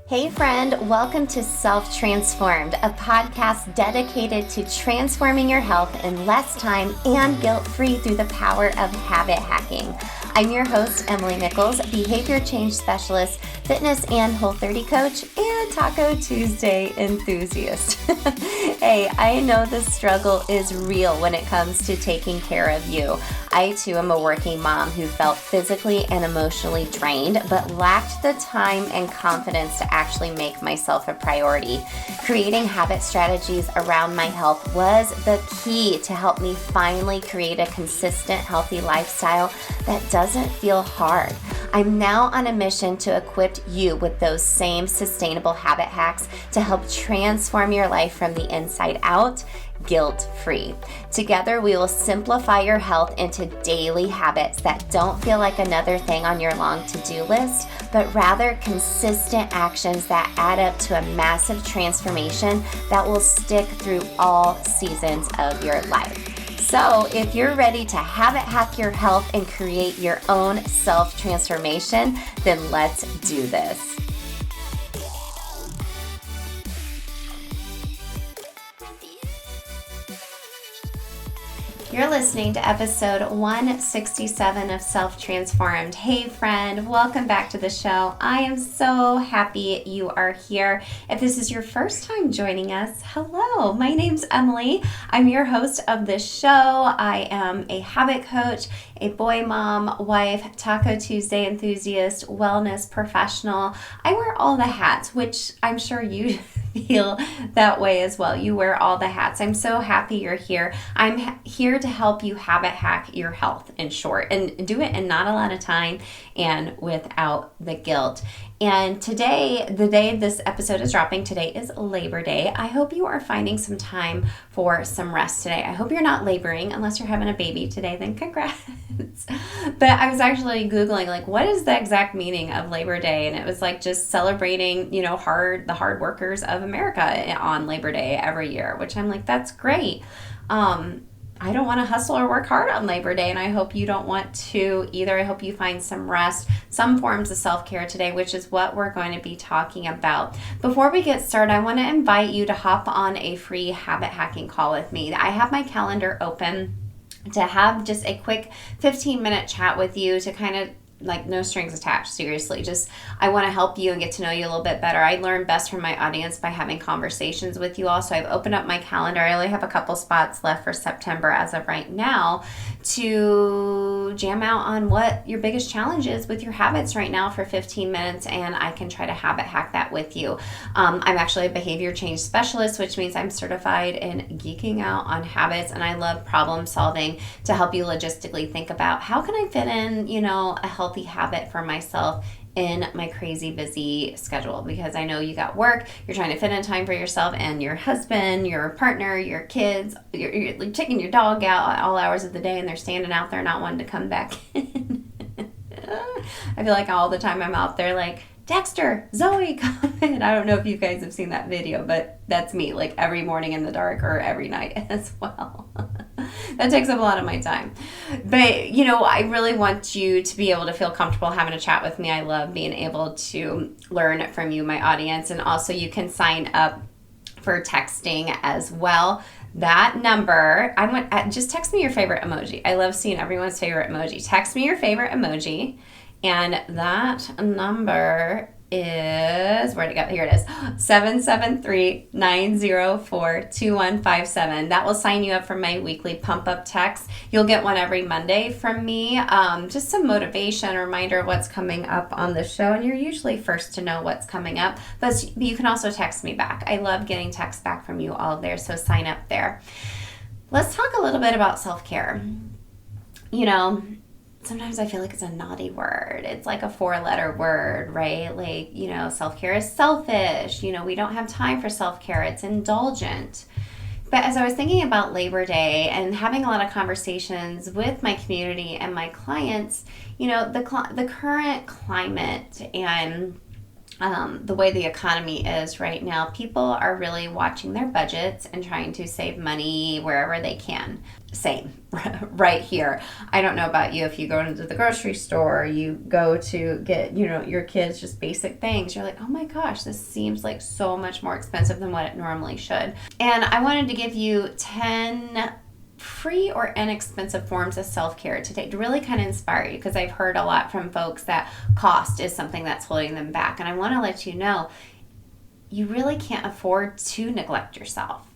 Hey friend, welcome to Self-Transformed, a podcast dedicated to transforming your health in less time and guilt-free through the power of habit hacking. I'm your host, Emily Nichols, behavior change specialist, fitness and Whole30 coach, and Taco Tuesday enthusiast. Hey, I know the struggle is real when it comes to taking care of you. I too am a working mom who felt physically and emotionally drained, but lacked the time and confidence to actually make myself a priority. Creating habit strategies around my health was the key to help me finally create a consistent, healthy lifestyle that doesn't feel hard. I'm now on a mission to equip you with those same sustainable habit hacks to help transform your life from the inside out, guilt-free. Together, we will simplify your health into daily habits that don't feel like another thing on your long to-do list, but rather consistent actions that add up to a massive transformation that will stick through all seasons of your life. So if you're ready to habit hack your health and create your own self-transformation, then let's do this. You're listening to episode 167 of Self-Transformed. Hey friend, welcome back to the show. I am so happy you are here. If this is your first time joining us, hello, my name's Emily. I'm your host of this show. I am a habit coach, a boy mom, wife, Taco Tuesday enthusiast, wellness professional. I wear all the hats, which I'm sure you feel that way as well. You wear all the hats. I'm so happy you're here. I'm here to help you habit hack your health, in short, and do it in not a lot of time and without the guilt. And today, the day this episode is dropping, today is Labor Day. I hope you are finding some time for some rest today. I hope you're not laboring unless you're having a baby today, then congrats. But I was actually Googling, like, what is the exact meaning of Labor Day? And it was like just celebrating, the hard workers of America on Labor Day every year, which I'm like, that's great. I don't want to hustle or work hard on Labor Day, and I hope you don't want to either. I hope you find some rest, some forms of self-care today, which is what we're going to be talking about. Before we get started, I want to invite you to hop on a free habit hacking call with me. I have my calendar open to have just a quick 15-minute chat with you to kind of no strings attached, seriously. Just, I want to help you and get to know you a little bit better. I learn best from my audience by having conversations with you all. So I've opened up my calendar. I only have a couple spots left for September as of right now to jam out on what your biggest challenge is with your habits right now for 15 minutes, and I can try to habit hack that with you. I'm actually a behavior change specialist, which means I'm certified in geeking out on habits, and I love problem solving to help you logistically think about how can I fit in, a healthy habit for myself in my crazy busy schedule, because I know you got work, you're trying to fit in time for yourself and your husband, your partner, your kids, you're taking your dog out at all hours of the day and they're standing out there not wanting to come back in. I feel like all the time I'm out there like, Dexter, Zoe, come in. I don't know if you guys have seen that video, but that's me, like every morning in the dark or every night as well. That takes up a lot of my time. But, I really want you to be able to feel comfortable having a chat with me. I love being able to learn from you, my audience. And also you can sign up for texting as well. That number, just text me your favorite emoji. I love seeing everyone's favorite emoji. Text me your favorite emoji. And that number is, where'd it go? Here it is, 773-904-2157. That will sign you up for my weekly pump-up text. You'll get one every Monday from me. Just some motivation, a reminder of what's coming up on the show. And you're usually first to know what's coming up. But you can also text me back. I love getting texts back from you all there, so sign up there. Let's talk a little bit about self-care. Sometimes I feel like it's a naughty word. It's like a 4-letter word, right? Like, self-care is selfish. We don't have time for self-care. It's indulgent. But as I was thinking about Labor Day and having a lot of conversations with my community and my clients, the current climate and the way the economy is right now, people are really watching their budgets and trying to save money wherever they can. Same, right here. I don't know about you. If you go into the grocery store, you go to get, your kids just basic things, you're like, oh my gosh, this seems like so much more expensive than what it normally should. And I wanted to give you 10 free or inexpensive forms of self-care today to really kind of inspire you, because I've heard a lot from folks that cost is something that's holding them back. And I want to let you know, you really can't afford to neglect yourself.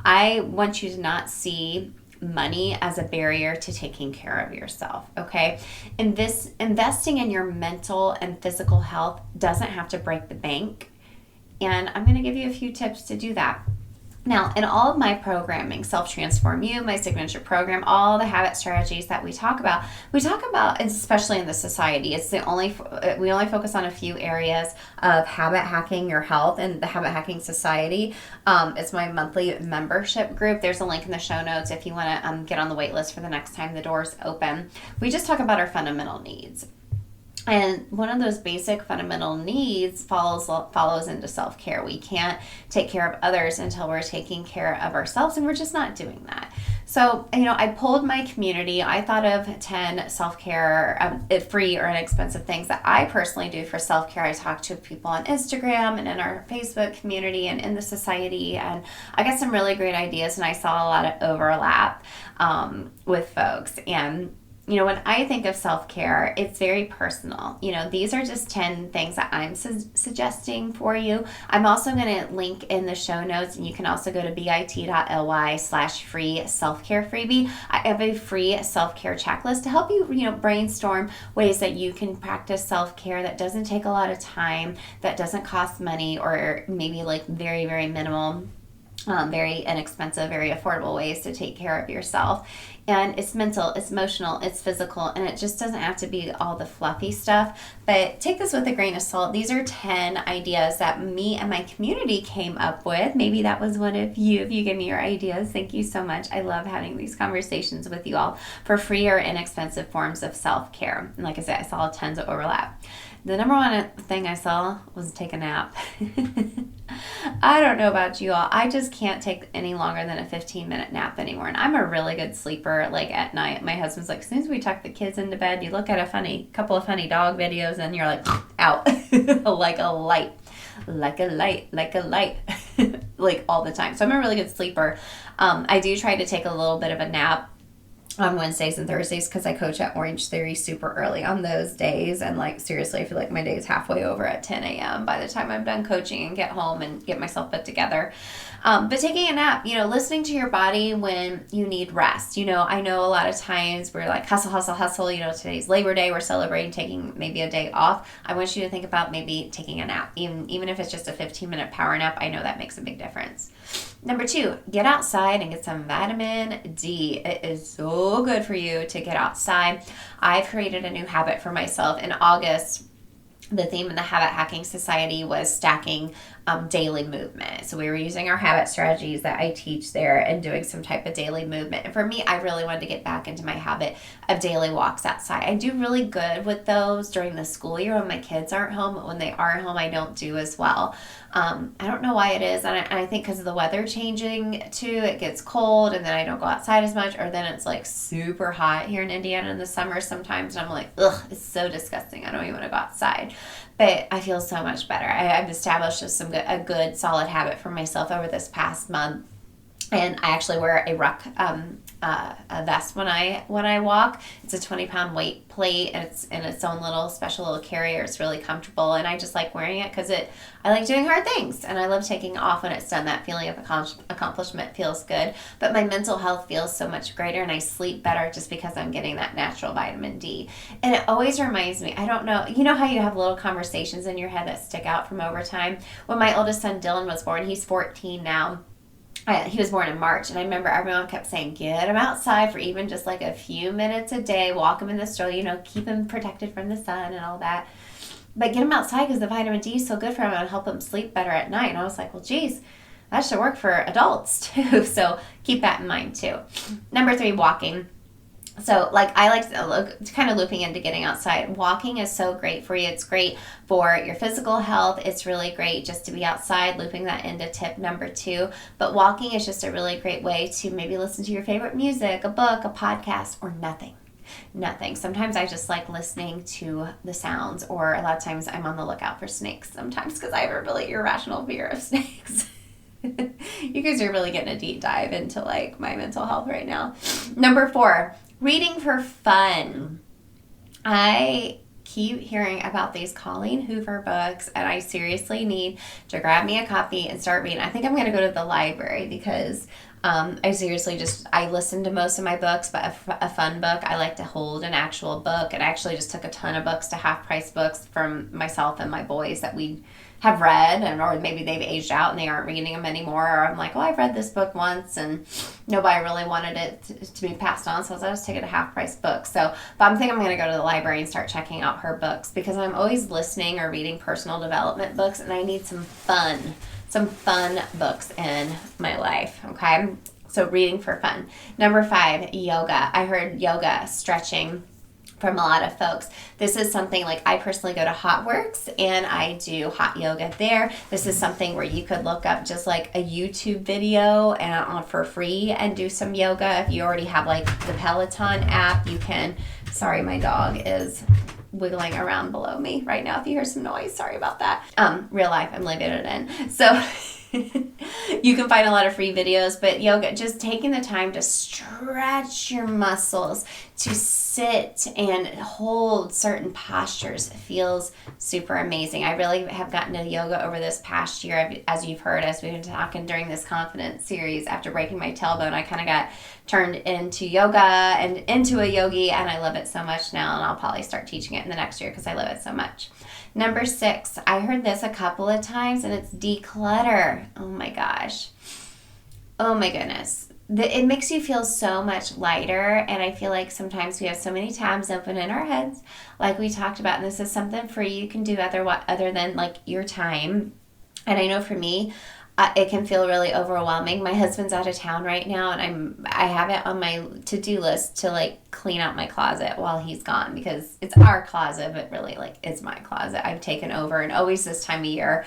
I want you to not see money as a barrier to taking care of yourself, okay? And this investing in your mental and physical health doesn't have to break the bank. And I'm going to give you a few tips to do that. Now, in all of my programming, Self-Transform You, my signature program, all the habit strategies that we talk about, especially in the society, we only focus on a few areas of habit hacking your health and the habit hacking society. It's my monthly membership group. There's a link in the show notes if you want to get on the wait list for the next time the doors open. We just talk about our fundamental needs. And one of those basic fundamental needs follows into self-care. We can't take care of others until we're taking care of ourselves, and we're just not doing that. So, I polled my community. I thought of 10 self-care, free or inexpensive things that I personally do for self-care. I talked to people on Instagram and in our Facebook community and in the society, and I got some really great ideas, and I saw a lot of overlap with folks. And when I think of self-care, it's very personal. These are just 10 things that I'm suggesting for you. I'm also going to link in the show notes, and you can also go to bit.ly/free self-care freebie. I have a free self-care checklist to help you, brainstorm ways that you can practice self-care that doesn't take a lot of time, that doesn't cost money, or maybe like very, very minimal, very inexpensive, very affordable ways to take care of yourself. And it's mental, it's emotional, it's physical, and it just doesn't have to be all the fluffy stuff. But take this with a grain of salt. These are 10 ideas that me and my community came up with. Maybe that was one of you. If you give me your ideas, thank you so much. I love having these conversations with you all for free or inexpensive forms of self-care. And like I said, I saw tons of overlap. The number one thing I saw was take a nap. I don't know about you all. I just can't take any longer than a 15-minute nap anymore. And I'm a really good sleeper, like at night. My husband's like, as soon as we tuck the kids into bed, you look at a couple of funny dog videos and you're like, out. like a light, like all the time. So I'm a really good sleeper. I do try to take a little bit of a nap on Wednesdays and Thursdays because I coach at Orange Theory super early on those days. And seriously, I feel like my day is halfway over at 10 a.m. by the time I'm done coaching and get home and get myself put together. But taking a nap, listening to your body when you need rest. I know a lot of times we're like hustle. Today's Labor Day, we're celebrating taking maybe a day off. I want you to think about maybe taking a nap, even if it's just a 15-minute power nap. I know that makes a big difference. Number 2, get outside and get some vitamin D. It is so good for you to get outside. I've created a new habit for myself. In August, the theme of the Habit Hacking Society was stacking daily movement. So we were using our habit strategies that I teach there and doing some type of daily movement. And for me, I really wanted to get back into my habit of daily walks outside. I do really good with those during the school year when my kids aren't home, but when they are home, I don't do as well. I don't know why it is, and I think because of the weather changing too, it gets cold, and then I don't go outside as much, or then it's like super hot here in Indiana in the summer sometimes, and I'm like, ugh, it's so disgusting. I don't even want to go outside. But I feel so much better. I've established a good solid habit for myself over this past month. And I actually wear a ruck a vest when I walk. It's a 20-pound weight plate, and it's in its own special little carrier. It's really comfortable, and I just like wearing it because I like doing hard things, and I love taking off when it's done. That feeling of accomplishment feels good, but my mental health feels so much greater, and I sleep better just because I'm getting that natural vitamin D. And it always reminds me, I don't know, you know how you have little conversations in your head that stick out from over time? When my oldest son Dylan was born, he's 14 now. He was born in March, and I remember everyone kept saying, get him outside for even just like a few minutes a day, walk him in the stroller, keep him protected from the sun and all that. But get him outside because the vitamin D is so good for him and help him sleep better at night. And I was like, well, geez, that should work for adults too. So keep that in mind too. Number 3, walking. So I like to look, kind of looping into getting outside. Walking is so great for you. It's great for your physical health. It's really great just to be outside, looping that into tip number 2. But walking is just a really great way to maybe listen to your favorite music, a book, a podcast, or nothing. Nothing. Sometimes I just like listening to the sounds, or a lot of times I'm on the lookout for snakes sometimes because I have a really irrational fear of snakes. You guys are really getting a deep dive into my mental health right now. Number 4, reading for fun. I keep hearing about these Colleen Hoover books, and I seriously need to grab me a copy and start reading. I think I'm going to go to the library because I listen to most of my books, but a fun book, I like to hold an actual book. And I actually just took a ton of books to half-price books from myself and my boys that we have read, or maybe they've aged out and they aren't reading them anymore. Or I'm like, I've read this book once and nobody really wanted it to be passed on, so I just take it a half-price book. But I think I'm going to go to the library and start checking out her books because I'm always listening or reading personal development books, and I need some fun books in my life, okay? So reading for fun. Number 5, yoga. I heard yoga, stretching from a lot of folks. This is something I personally go to HotWorks and I do hot yoga there. This is something where you could look up just a YouTube video and for free and do some yoga. If you already have the Peloton app, you can. Sorry, my dog is wiggling around below me right now. If you hear some noise, sorry about that. Real life, I'm living it in. So you can find a lot of free videos, but yoga, just taking the time to stretch your muscles, to sit and hold certain postures feels super amazing. I really have gotten to yoga over this past year. As you've heard, as we've been talking during this confidence series, after breaking my tailbone, I kind of got turned into yoga and into a yogi, and I love it so much now, and I'll probably start teaching it in the next year because I love it so much. Number 6, I heard this a couple of times, and it's declutter. Oh my gosh. Oh my goodness. It makes you feel so much lighter, and I feel like sometimes we have so many tabs open in our heads, like we talked about, and this is something free you can do other than your time. And I know for me, it can feel really overwhelming. My husband's out of town right now, and I have it on my to-do list to clean out my closet while he's gone, because it's our closet, but really it's my closet. I've taken over, and always this time of year,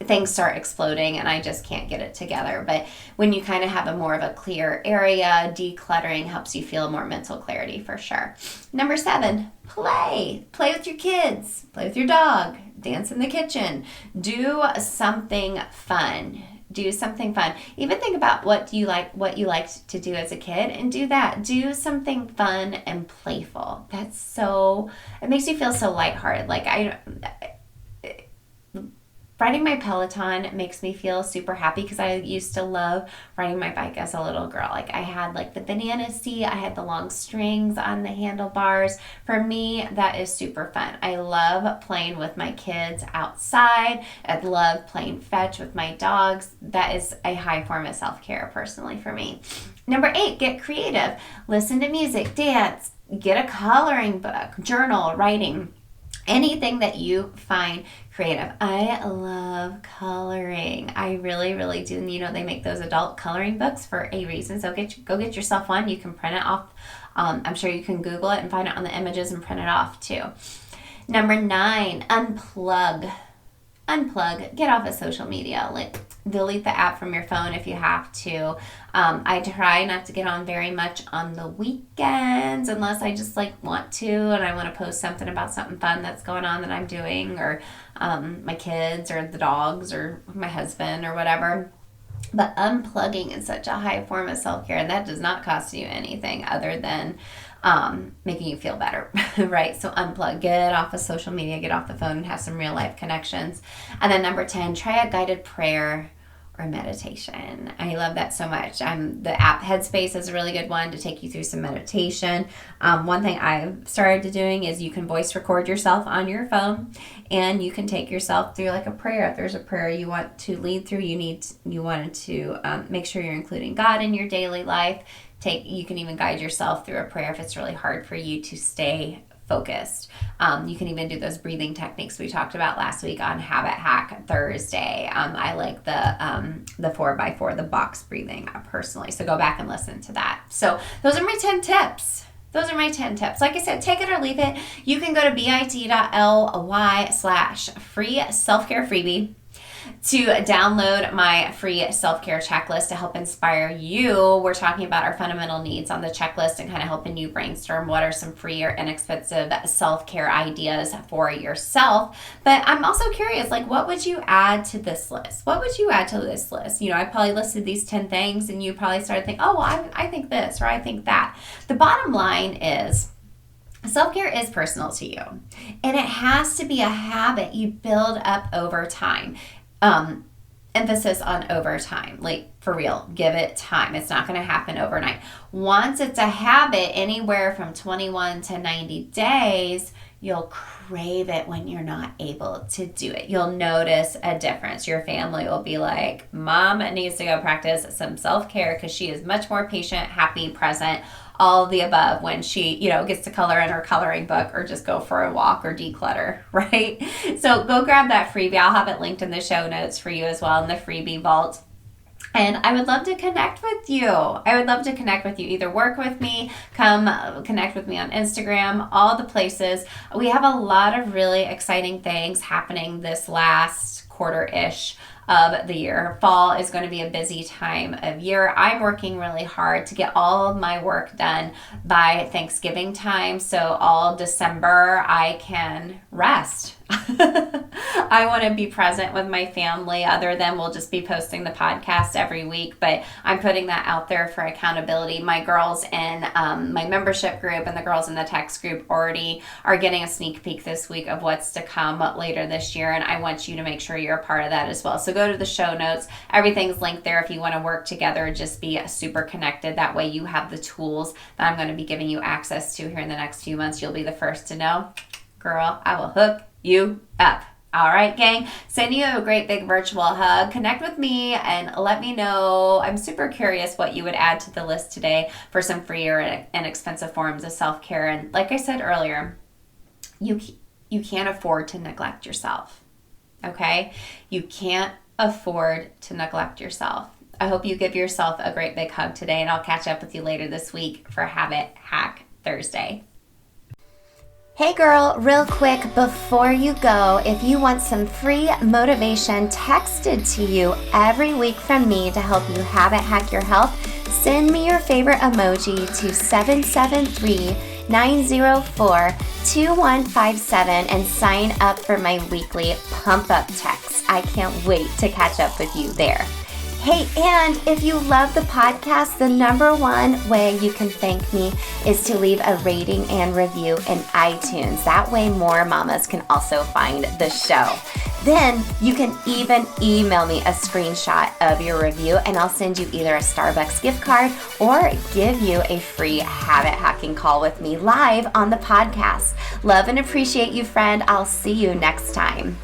things start exploding and I just can't get it together. But when you kind of have a more of a clear area, decluttering helps you feel more mental clarity for sure. Number 7, play with your kids, play with your dog, dance in the kitchen, do something fun. Even think about what you liked to do as a kid, and do that. Do something fun and playful. It makes you feel so lighthearted. Riding my Peloton makes me feel super happy because I used to love riding my bike as a little girl. I had the banana seat, I had the long strings on the handlebars. For me, that is super fun. I love playing with my kids outside. I love playing fetch with my dogs. That is a high form of self-care personally for me. Number 8, get creative. Listen to music, dance, get a coloring book, journal, writing. Anything that you find creative. I love coloring. I really, really do. And they make those adult coloring books for a reason. So go get yourself one. You can print it off. I'm sure you can Google it and find it on the images and print it off too. Number 9, unplug. Get off of social media. Delete the app from your phone if you have to. I try not to get on very much on the weekends unless I just want to, and I want to post something about something fun that's going on that I'm doing, or my kids or the dogs or my husband or whatever. But unplugging is such a high form of self-care, and that does not cost you anything other than making you feel better, right? So unplug, get off of social media, get off the phone, and have some real life connections. And then number 10, try a guided prayer or meditation. I love that so much. The app Headspace is a really good one to take you through some meditation. One thing I've started doing is you can voice record yourself on your phone, and you can take yourself through a prayer. If there's a prayer you want to lead through, you wanted to make sure you're including God in your daily life. You can even guide yourself through a prayer if it's really hard for you to stay focused. You can even do those breathing techniques we talked about last week on Habit Hack Thursday. I like the 4x4, the box breathing personally. So go back and listen to that. So those are my 10 tips Those are my 10 tips. Like I said, take it or leave it. You can go to bit.ly/free self-care freebie to download my free self-care checklist to help inspire you. We're talking about our fundamental needs on the checklist and kind of helping you brainstorm what are some free or inexpensive self-care ideas for yourself. But I'm also curious, like, what would you add to this list? What would you add to this list? You know, I probably listed these 10 things and you probably started thinking, oh, well, I think this or I think that. The bottom line is, self-care is personal to you, and it has to be a habit you build up over time. Emphasis on over time, like for real, give it time. It's not going to happen overnight. Once it's a habit, anywhere from 21 to 90 days, you'll crave it when you're not able to do it. You'll notice a difference. Your family will be like, Mom needs to go practice some self-care because she is much more patient, happy, present, all of the above when she, gets to color in her coloring book or just go for a walk or declutter, right? So go grab that freebie. I'll have it linked in the show notes for you as well in the freebie vault. And I would love to connect with you. Either work with me, come connect with me on Instagram, all the places. We have a lot of really exciting things happening this last quarter-ish of the year. Fall is going to be a busy time of year. I'm working really hard to get all of my work done by Thanksgiving time, so all December I can rest. I want to be present with my family, other than we'll just be posting the podcast every week, but I'm putting that out there for accountability. My girls in my membership group and the girls in the text group already are getting a sneak peek this week of what's to come later this year, and I want you to make sure you're a part of that as well. So go to the show notes. Everything's linked there if you want to work together, just be super connected. That way you have the tools that I'm going to be giving you access to here in the next few months. You'll be the first to know. Girl, I will hook you up. All right, gang. Send you a great big virtual hug. Connect with me and let me know. I'm super curious what you would add to the list today for some free or inexpensive forms of self-care. And like I said earlier, you can't afford to neglect yourself. Okay? You can't afford to neglect yourself. I hope you give yourself a great big hug today, and I'll catch up with you later this week for Habit Hack Thursday. Hey girl, real quick before you go, if you want some free motivation texted to you every week from me to help you habit hack your health, send me your favorite emoji to 773-904-2157 and sign up for my weekly pump up text. I can't wait to catch up with you there. Hey, and if you love the podcast, the number one way you can thank me is to leave a rating and review in iTunes. That way more mamas can also find the show. Then you can even email me a screenshot of your review and I'll send you either a Starbucks gift card or give you a free habit hacking call with me live on the podcast. Love and appreciate you, friend. I'll see you next time.